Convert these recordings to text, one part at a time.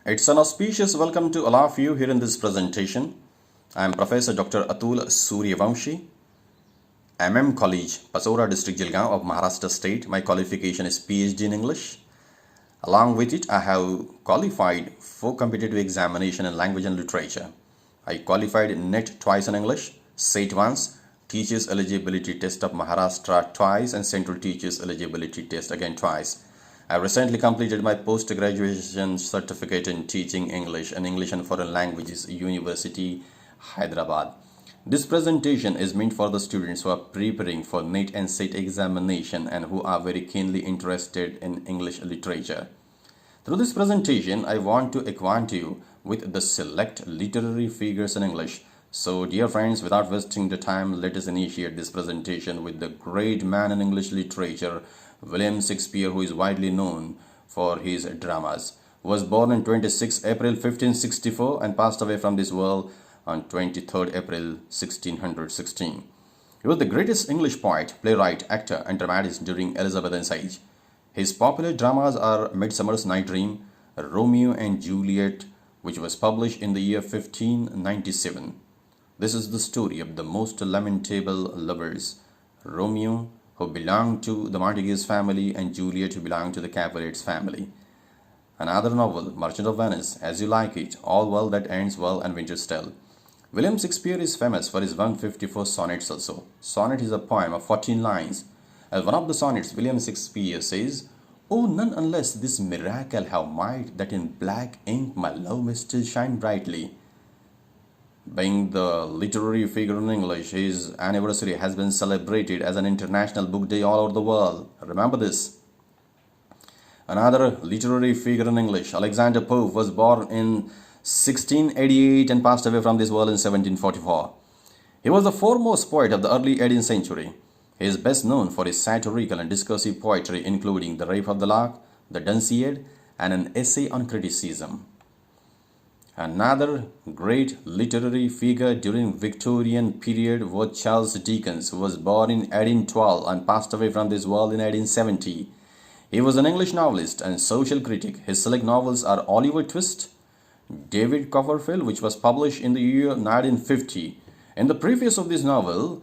It's an auspicious welcome to all of you here in this presentation. I am Professor Dr. Atul Suryavamshi, College, Pasora District, Jalgaon of Maharashtra State. My qualification is PhD in English. Along with it, I have qualified for competitive examination in language and literature. I qualified NET twice in English, SAT once, Teachers Eligibility Test of Maharashtra twice, and Central Teachers Eligibility Test again twice. I recently completed my post-graduation certificate in teaching English and foreign languages, University, Hyderabad. This presentation is meant for the students who are preparing for NET and SAT examination and who are very keenly interested in English literature. Through this presentation, I want to acquaint you with the select literary figures in English. So, dear friends, without wasting the time, let us initiate this presentation with the great man in English literature, William Shakespeare, who is widely known for his dramas. Was born on 26 April 1564 and passed away from this world on 23rd April 1616. He was the greatest English poet, playwright, actor, and dramatist during Elizabethan age. His popular dramas are Midsummer's Night Dream, Romeo and Juliet, which was published in the year 1597. This is the story of the most lamentable lovers, Romeo, who belonged to the Montagues family, and Juliet, who belonged to the Capulets family. Another novel, Merchant of Venice, As You Like It, All Well That Ends Well, and Winter's Tale. William Shakespeare is famous for his 154 sonnets also. Sonnet is a poem of 14 lines. As one of the sonnets, William Shakespeare says, "Oh, none unless this miracle have might, that in black ink my love may still shine brightly." Being the literary figure in English, his anniversary has been celebrated as an International Book Day all over the world. Remember this. Another literary figure in English, Alexander Pope, was born in 1688 and passed away from this world in 1744. He was the foremost poet of the early 18th century. He is best known for his satirical and discursive poetry, including The Rape of the Lock, The Dunciad, and an essay on criticism. Another great literary figure during Victorian period was Charles Dickens, who was born in 1812 and passed away from this world in 1870. He was an English novelist and social critic. His select novels are Oliver Twist, David Copperfield, which was published in the year 1950. In the preface of this novel,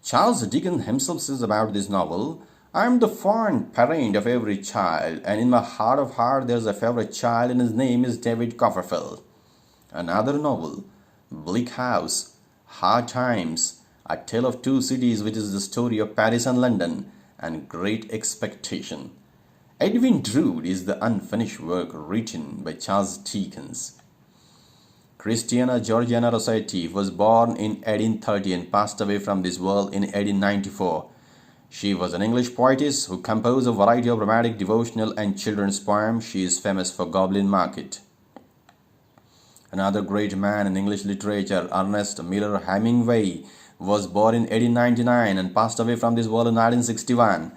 Charles Dickens himself says about this novel, "I am the fond parent of every child, and in my heart of heart there is a favorite child, and his name is David Copperfield." Another novel, Bleak House, Hard Times, A Tale of Two Cities, which is the story of Paris and London, and Great Expectation. Edwin Drood is the unfinished work written by Charles Dickens. Christiana Georgiana Rossetti was born in 1830 and passed away from this world in 1894. She was an English poetess who composed a variety of romantic, devotional, and children's poems. She is famous for Goblin Market. Another great man in English literature, Ernest Miller Hemingway, was born in 1899 and passed away from this world in 1961.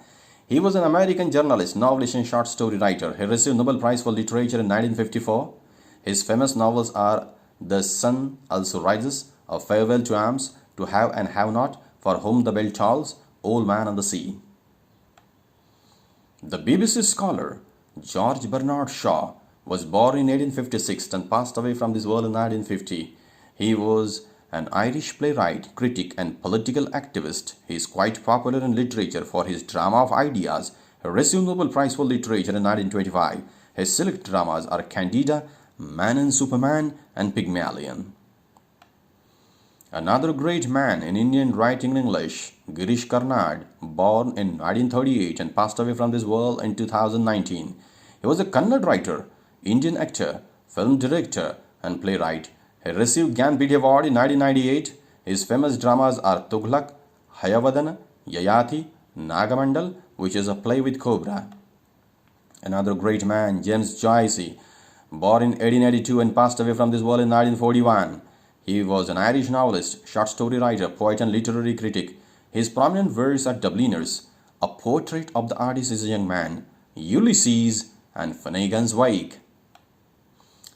He was an American journalist, novelist, and short story writer. He received Nobel Prize for Literature in 1954. His famous novels are The Sun Also Rises, A Farewell to Arms, To Have and Have Not, For Whom the Bell Tolls, Old Man on the Sea. The BBC scholar George Bernard Shaw was born in 1856 and passed away from this world in 1950. He was an Irish playwright, critic, and political activist. He is quite popular in literature for his drama of ideas. He received Nobel Prize for Literature in 1925. His select dramas are Candida, Man and Superman, and Pygmalion. Another great man in Indian writing in English, Girish Karnad, born in 1938 and passed away from this world in 2019. He was a Kannada writer, Indian actor, film director, and playwright. He received Gyanpith Award in 1998. His famous dramas are Tughlaq, Hayavadana, Yayati, Nagamandal, which is a play with cobra. Another great man, James Joyce, born in 1882 and passed away from this world in 1941. He was an Irish novelist, short story writer, poet, and literary critic. His prominent works are Dubliners, A Portrait of the Artist is a Young Man, Ulysses, and Finnegan's Wake.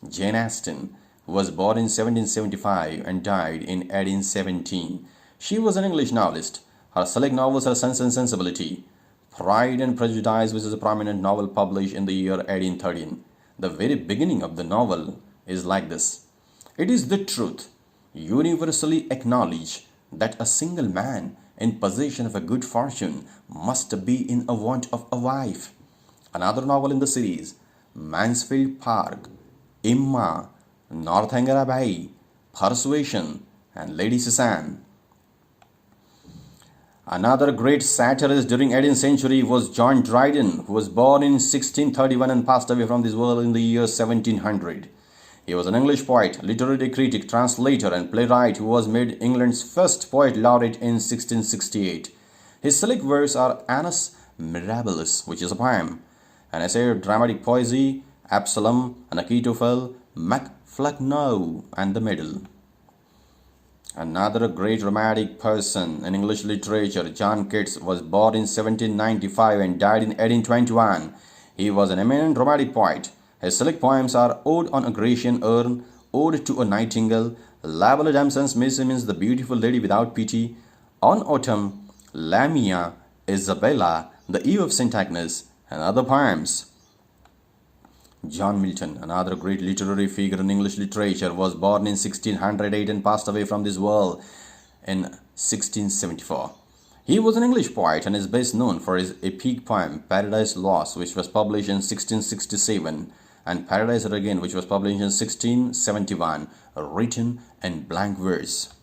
Jane Austen was born in 1775 and died in 1817. She was an English novelist. Her select novels are Sense and Sensibility, Pride and Prejudice, which is a prominent novel published in the year 1813, The very beginning of the novel is like this. It is the truth, universally acknowledged, that a single man in possession of a good fortune must be in a want of a wife. Another novel in the series, Mansfield Park, Imma, Northanger Abbey, Persuasion, and Lady Susan. Another great satirist during 18th century was John Dryden, who was born in 1631 and passed away from this world in the year 1700. He was an English poet, literary critic, translator, and playwright who was made England's first poet laureate in 1668. His select works are Annus Mirabilis, which is a poem, an essay of dramatic poesy, Absalom, an Achitophel, MacFlecknoe, and the Middle. Another great dramatic person in English literature, John Keats, was born in 1795 and died in 1821. He was an eminent dramatic poet. His select poems are Ode on a Grecian Urn, Ode to a Nightingale, Lavely Damson's Miss the Beautiful Lady Without Pity, On Autumn, Lamia, Isabella, The Eve of St. Agnes, and other poems. John Milton, another great literary figure in English literature, was born in 1608 and passed away from this world in 1674. He was an English poet and is best known for his epic poem Paradise Lost, which was published in 1667, and Paradise Regained, which was published in 1671, written in blank verse.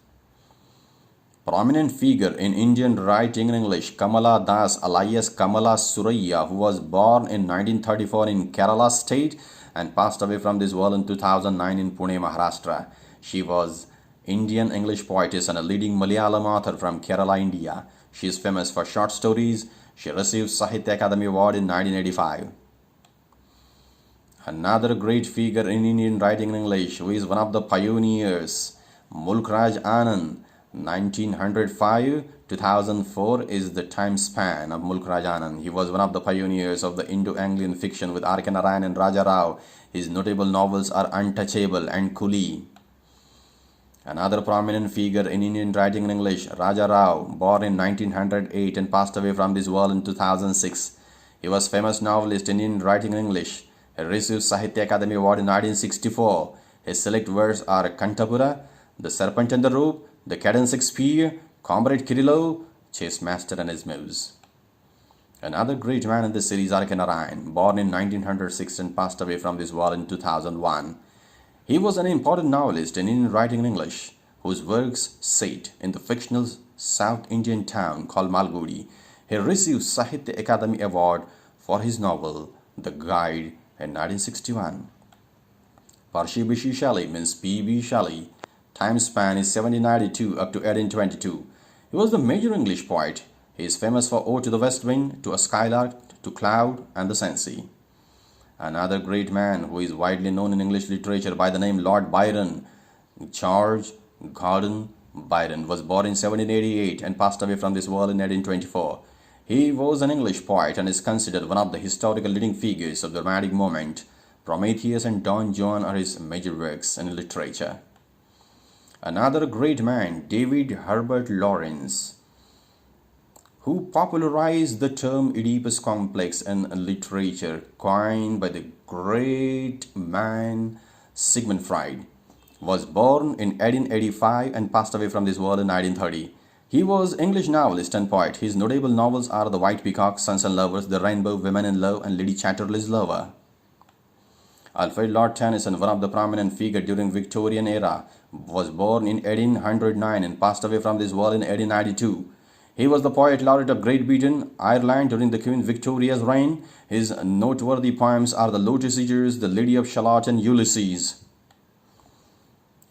Prominent figure in Indian writing in English, Kamala Das alias Kamala Surayya, who was born in 1934 in Kerala state and passed away from this world in 2009 in Pune, Maharashtra. She was Indian English poetess and a leading Malayalam author from Kerala, India. She is famous for short stories. She received Sahitya Akademi Award in 1985. Another great figure in Indian writing in English, who is one of the pioneers, Mulk Raj Anand. 1905-2004 is the time span of Mulk Raj Anand. He was one of the pioneers of the Indo-Anglian fiction with R.K. Narayan and Raja Rao. His notable novels are Untouchable and Coolie. Another prominent figure in Indian writing in English, Raja Rao, born in 1908 and passed away from this world in 2006. He was famous novelist in Indian writing in English. He received Sahitya Akademi Award in 1964. His select works are Kantapura, The Serpent and the Rope, The Cat and Shakespeare, Comrade Kirillov, Chess Master and His Muse. Another great man in this series, R.K. Narayan, born in 1906 and passed away from this world in 2001. He was an important novelist in Indian writing in English, whose works set in the fictional South Indian town called Malgudi. He received Sahitya Akademi Award for his novel, The Guide, in 1961. Percy B.C. Shelley means P.B. Shelley. Time span is 1792 up to 1822. He was the major English poet. He is famous for Ode to the West Wind, To a Skylark, To Cloud, and the Cenci. Another great man who is widely known in English literature by the name Lord Byron, George Gordon Byron, was born in 1788 and passed away from this world in 1824. He was an English poet and is considered one of the historical leading figures of the Romantic movement. Prometheus and Don Juan are his major works in literature. Another great man, David Herbert Lawrence, who popularized the term Oedipus complex in literature, coined by the great man Sigmund Freud, was born in 1885 and passed away from this world in 1930. He was English novelist and poet. His notable novels are The White Peacock, Sons and Lovers, The Rainbow, Women in Love, and Lady Chatterley's Lover. Alfred Lord Tennyson, one of the prominent figures during Victorian era, was born in 1809 and passed away from this world in 1892. He was the poet laureate of Great Britain, Ireland during the Queen Victoria's reign. His noteworthy poems are The Lotus Eaters, The Lady of Shalott, and Ulysses.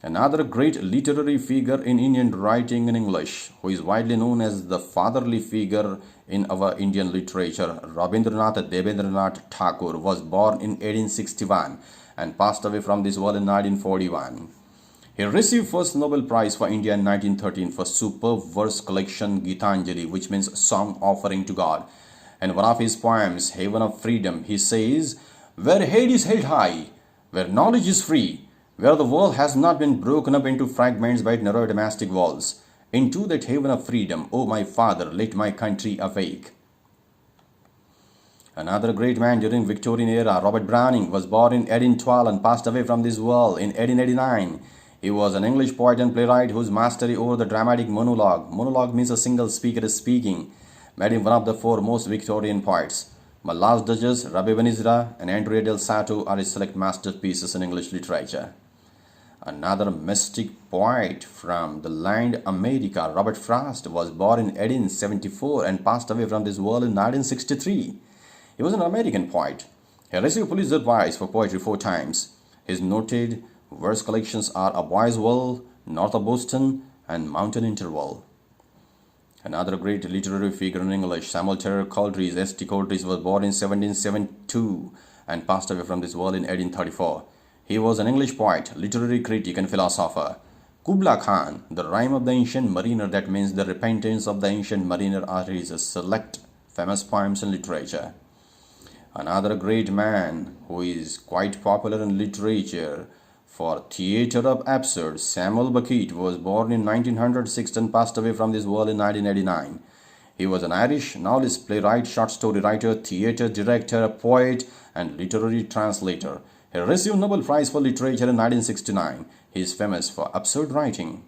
Another great literary figure in Indian writing in English, who is widely known as the fatherly figure in our Indian literature, Rabindranath Debendranath Tagore, was born in 1861 and passed away from this world in 1941. He received first Nobel Prize for India in 1913 for superb verse collection Gitanjali, which means song offering to God. In one of his poems, Haven of Freedom, he says, "Where hate is held high, where knowledge is free, where the world has not been broken up into fragments by narrow domestic walls, into that haven of freedom, O my Father, let my country awake." Another great man during Victorian era, Robert Browning, was born in 1812 and passed away from this world in 1889. He was an English poet and playwright whose mastery over the dramatic monologue means a single speaker is speaking, made him one of the four most Victorian poets. My Last Duchess, Rabi Benizra, and Andrea del Sarto are his select masterpieces in English literature. Another mystic poet from the land America, Robert Frost, was born in 1874 and passed away from this world in 1963. He was an American poet. He received Pulitzer Prize for poetry 4 times. His noted verse collections are A Boy's Will, North of Boston, and Mountain Interval. Another great literary figure in English, Samuel Taylor Coleridge, S.T. Coleridge, was born in 1772 and passed away from this world in 1834. He was an English poet, literary critic, and philosopher. Kubla Khan, the rhyme of the ancient mariner, that means the repentance of the ancient mariner, are his select famous poems in literature. Another great man who is quite popular in literature for theatre of absurd, Samuel Beckett, was born in 1906 and passed away from this world in 1989. He was an Irish novelist, playwright, short story writer, theatre director, poet, and literary translator. He received Nobel Prize for Literature in 1969. He is famous for absurd writing.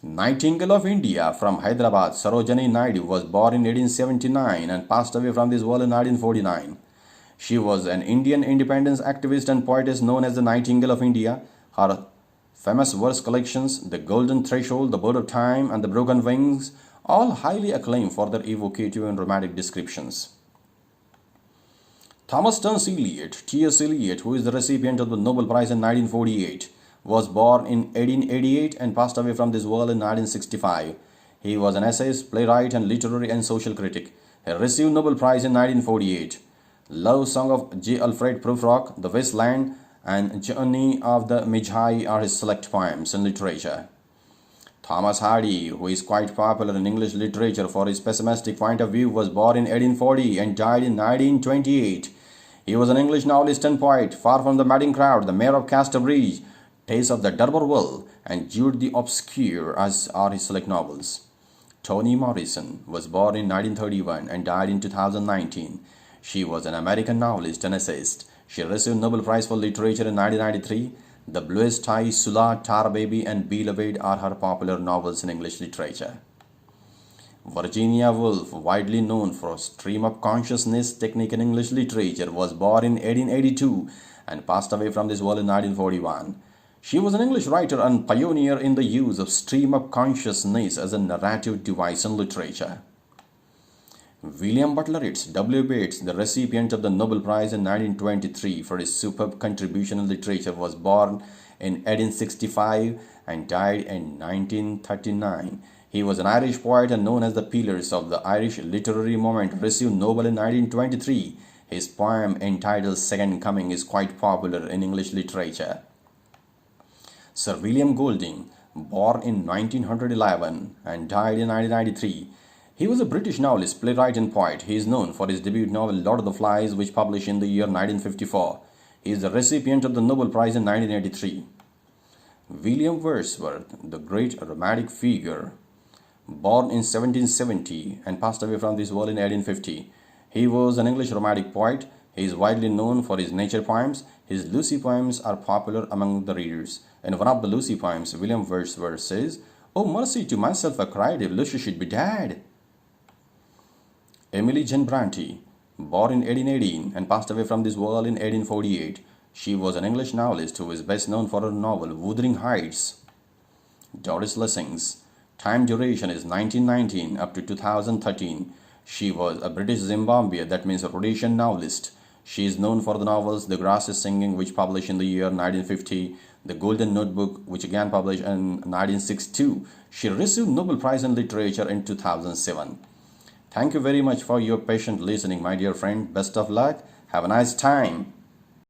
Nightingale of India from Hyderabad, Sarojini Naidu, was born in 1879 and passed away from this world in 1949. She was an Indian independence activist and poetess known as the Nightingale of India. Her famous verse collections, The Golden Threshold, The Bird of Time, and The Broken Wings, all highly acclaimed for their evocative and romantic descriptions. Thomas Turnse Eliot, T.S. Eliot, who is the recipient of the Nobel Prize in 1948, was born in 1888 and passed away from this world in 1965. He was an essayist, playwright, and literary and social critic. He received Nobel Prize in 1948. Love Song of J. Alfred Prufrock, The Wasteland, and Journey of the Magi are his select poems in literature. Thomas Hardy, who is quite popular in English literature for his pessimistic point of view, was born in 1840 and died in 1928. He was an English novelist and poet. Far from the Madding Crowd, The Mayor of Casterbridge, Tales of the D'Urberville, and Jude the Obscure as are his select novels. Toni Morrison was born in 1931 and died in 2019. She was an American novelist and essayist. She received Nobel Prize for Literature in 1993. The Bluest Eye, Sula, Tar Baby, and Beloved are her popular novels in English literature. Virginia Woolf, widely known for stream of consciousness technique in English literature, was born in 1882 and passed away from this world in 1941. She was an English writer and pioneer in the use of stream of consciousness as a narrative device in literature. William Butler Yeats, W. Yeats, the recipient of the Nobel Prize in 1923 for his superb contribution in literature, was born in 1865 and died in 1939. He was an Irish poet and known as the pillars of the Irish literary movement. Received Nobel in 1923. His poem entitled Second Coming is quite popular in English literature. Sir William Golding, born in 1911 and died in 1993. He was a British novelist, playwright, and poet. He is known for his debut novel Lord of the Flies, which published in the year 1954. He is the recipient of the Nobel Prize in 1983. William Wordsworth, the great romantic figure, born in 1770 and passed away from this world in 1850. He was an English romantic poet. He is widely known for his nature poems. His Lucy poems are popular among the readers. In one of the Lucy poems, William Wordsworth says, "Oh, mercy to myself I cried if Lucy should be dead." Emily Jane Bronte, born in 1818 and passed away from this world in 1848. She was an English novelist who is best known for her novel Wuthering Heights. Doris Lessings, time duration is 1919 up to 2013. She was a British Zimbabwean, that means a Rhodesian novelist. She is known for the novels The Grass is Singing, which published in the year 1950, The Golden Notebook, which again published in 1962. She received Nobel Prize in Literature in 2007. Thank you very much for your patient listening, my dear friend. Best of luck. Have a nice time.